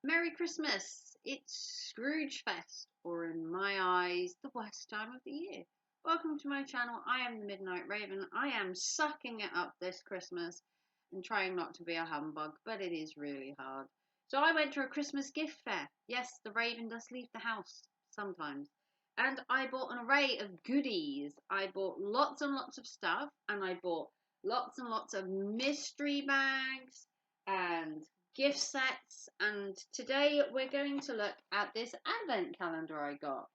Merry Christmas! It's Scrooge Fest, or in my eyes, the worst time of the year. Welcome to my channel. I am the Midnight Raven. I am sucking it up this Christmas and trying not to be a humbug, but it is really hard. So I went to a Christmas gift fair. Yes, the Raven does leave the house sometimes. And I bought an array of goodies. I bought lots and lots of stuff, and I bought lots and lots of mystery bags and gift sets, and today we're going to look at this advent calendar I got.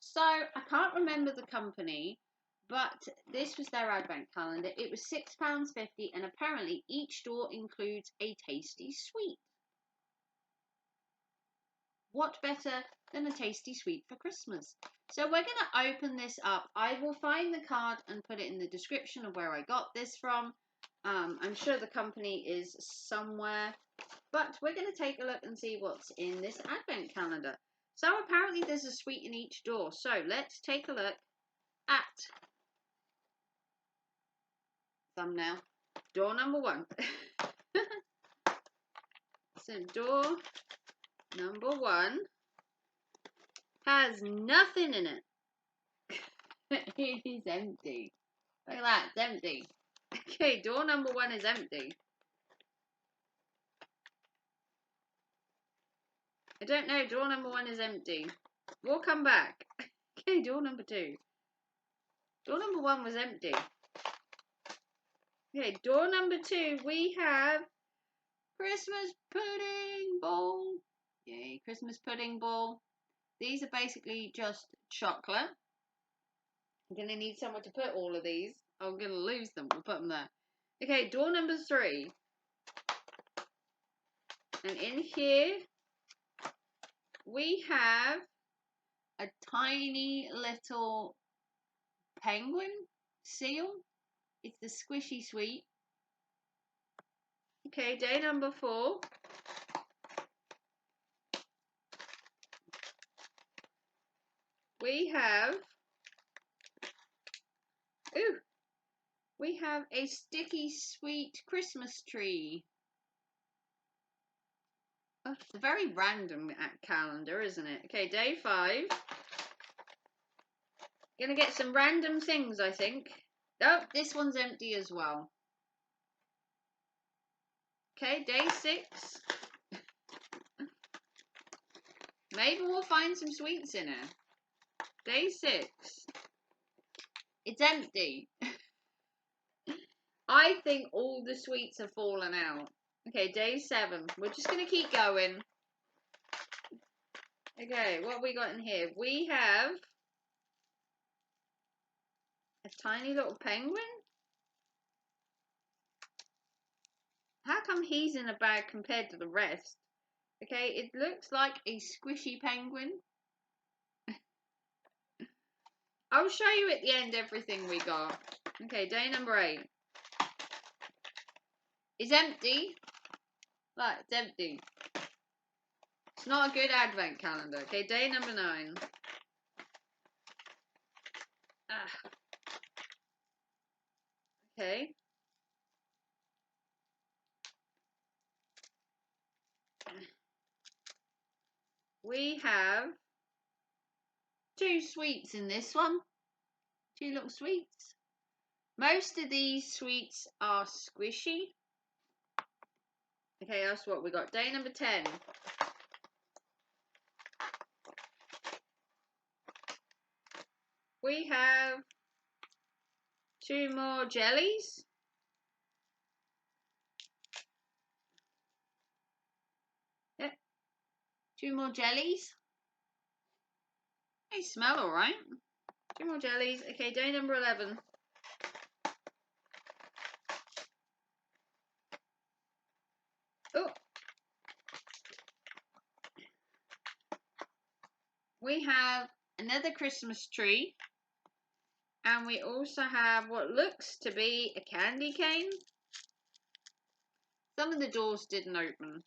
So I can't remember the company, but this was their advent calendar. It was £6.50 and apparently each door includes a tasty sweet. What better than a tasty sweet for Christmas? So we're going to open this up. I will find the card and put it in the description of where I got this from. I'm sure the company is somewhere, but we're going to take a look and see what's in this advent calendar. So apparently there's a sweet in each door. So let's take a look at thumbnail. Door number 1. So door number 1 has nothing in it. It is empty. Look at that, it's empty. Okay, door number 1 is empty. I don't know, door number 1 is empty. We'll come back. Okay, door number 2. Door number 1 was empty. Okay, door number 2, we have Christmas pudding bowl. Yay, Christmas pudding bowl. These are basically just chocolate. I'm going to need somewhere to put all of these. I'm going to lose them. We'll put them there. Okay, door number 3. And in here, we have a tiny little penguin seal. It's the squishy sweet. Okay, day number 4. We have, we have a sticky sweet Christmas tree. Oh, it's a very random calendar, isn't it? Okay, day 5. Gonna get some random things, I think. Oh, this one's empty as well. Okay, day 6. Maybe we'll find some sweets in it. Day 6. It's empty. I think all the sweets have fallen out. Okay, day 7. We're just going to keep going. Okay, what have we got in here? We have a tiny little penguin. How come he's in a bag compared to the rest? Okay, it looks like a squishy penguin. I'll show you at the end everything we got. Okay, day number 8. It's empty. Look, it's empty. It's not a good advent calendar. Okay, day number 9. Ah. Okay. We have 2 sweets in this one. 2 little sweets. Most of these sweets are squishy. Okay, that's what we got. Day number 10. We have 2 more jellies. Yep. 2 more jellies. They smell alright. 2 more jellies. Okay, day number 11. Oh. We have another Christmas tree. And we also have what looks to be a candy cane. Some of the doors didn't open.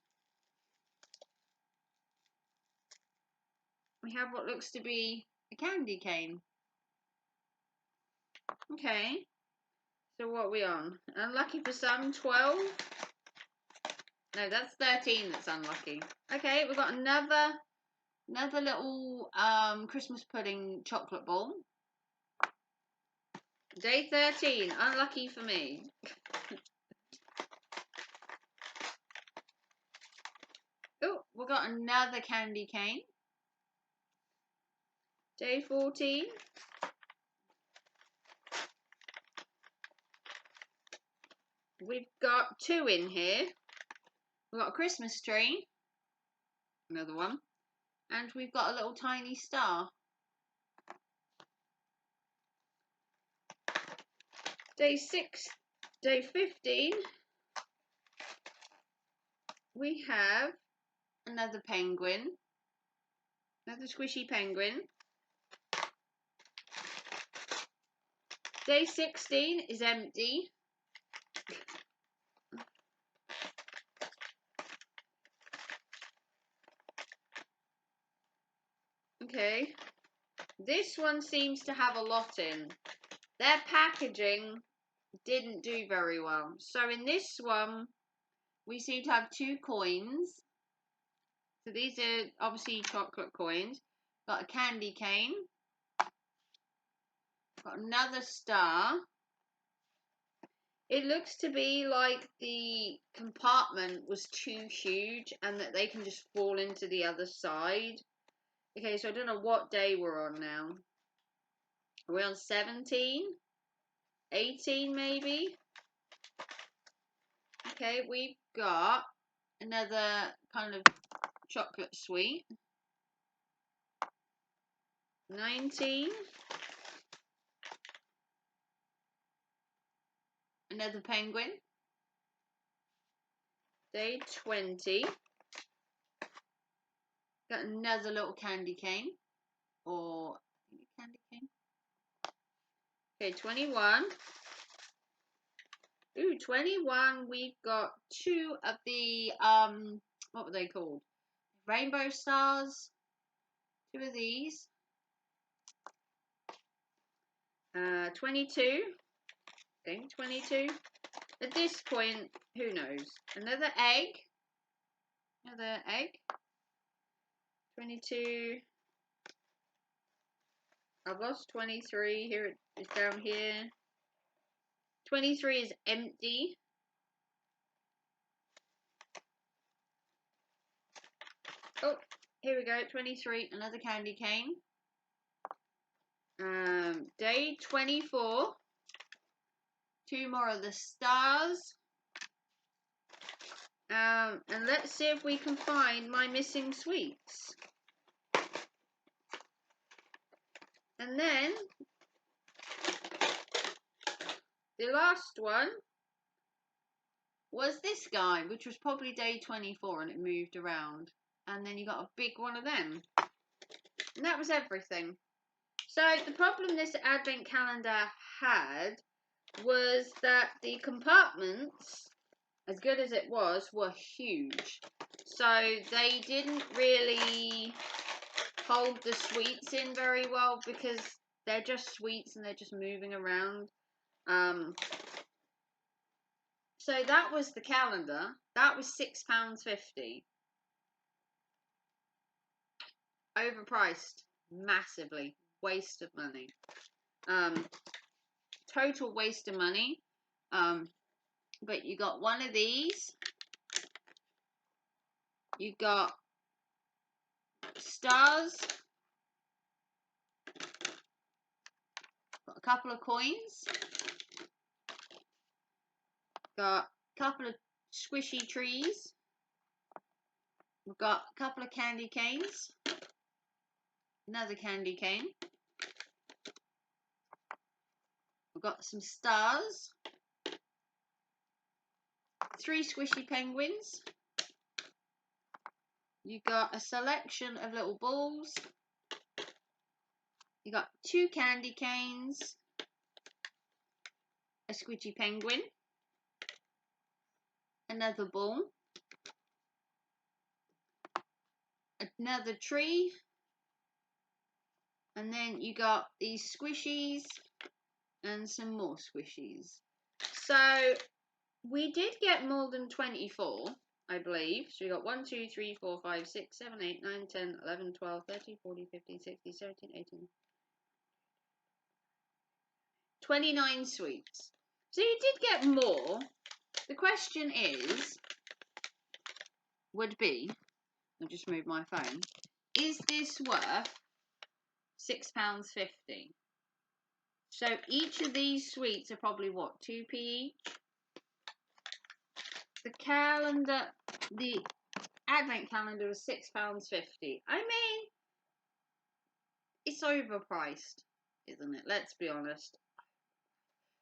We have what looks to be a candy cane. Okay. So what are we on? Unlucky for some, 12. No, that's 13 that's unlucky. Okay, we've got another little Christmas pudding chocolate ball. Day 13, unlucky for me. Oh, we've got another candy cane. Day 14. We've got 2 in here. We've got a Christmas tree. Another one. And we've got a little tiny star. Day 15. We have another penguin. Another squishy penguin. Day 16 is empty. Okay. This one seems to have a lot in. Their packaging didn't do very well. So in this one, we seem to have 2 coins. So these are obviously chocolate coins. Got a candy cane. Got another star. It looks to be like the compartment was too huge and that they can just fall into the other side. Okay, so I don't know what day we're on now. Are we on 17? 18 maybe? Okay, we've got another kind of chocolate sweet. 19. Another penguin. Day 20. Got another little candy cane. Or candy cane. Okay, 21. Ooh, 21. We've got 2 of the what were they called? Rainbow stars. 2 of these. 22. Okay, 22. At this point, who knows? Another egg. Another egg. 22. I've lost 23. Here it's down here. 23 is empty. Oh, here we go. 23. Another candy cane. Day 24. 2 more of the stars. And let's see if we can find my missing sweets. And then the last one was this guy, which was probably day 24 and it moved around. And then you got a big one of them. And that was everything. So the problem this advent calendar had was that the compartments, as good as it was, were huge. So they didn't really hold the sweets in very well because they're just sweets and they're just moving around. So that was the calendar. That was £6.50. Overpriced massively. Waste of money. Total waste of money. But you got one of these. You got stars. Got a couple of coins. Got a couple of squishy trees. We've got a couple of candy canes. Another candy cane. We've got some stars. 3 squishy penguins. You got a selection of little balls. You got 2 candy canes. A squishy penguin. Another ball. Another tree. And then you got these squishies and some more squishies. So we did get more than 24. I believe. So we got 1, 2, 3, 4, 5, 6, 7, 8, 9, 10, 11, 12, 13, 14, 15, 16, 17, 18, 29 sweets. So you did get more. The question would be, I'll just move my phone, is this worth £6.50? So each of these sweets are probably what, 2p each? The calendar, the advent calendar was £6.50. I mean, it's overpriced, isn't it? Let's be honest.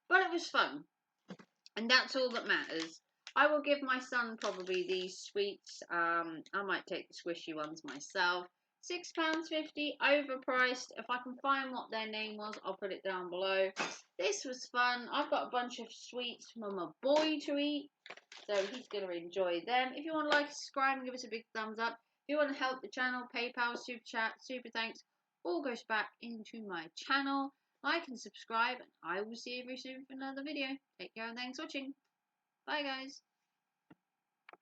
But it was fun, and that's all that matters. I will give my son probably these sweets. I might take the squishy ones myself. £6.50, overpriced. If I can find what their name was, I'll put it down below. This was fun. I've got a bunch of sweets for my boy to eat, so he's going to enjoy them. If you want to like, subscribe, and give us a big thumbs up. If you want to help the channel, PayPal, Super Chat, Super Thanks, all goes back into my channel. Like and subscribe, and I will see you very soon for another video. Take care and thanks for watching. Bye guys.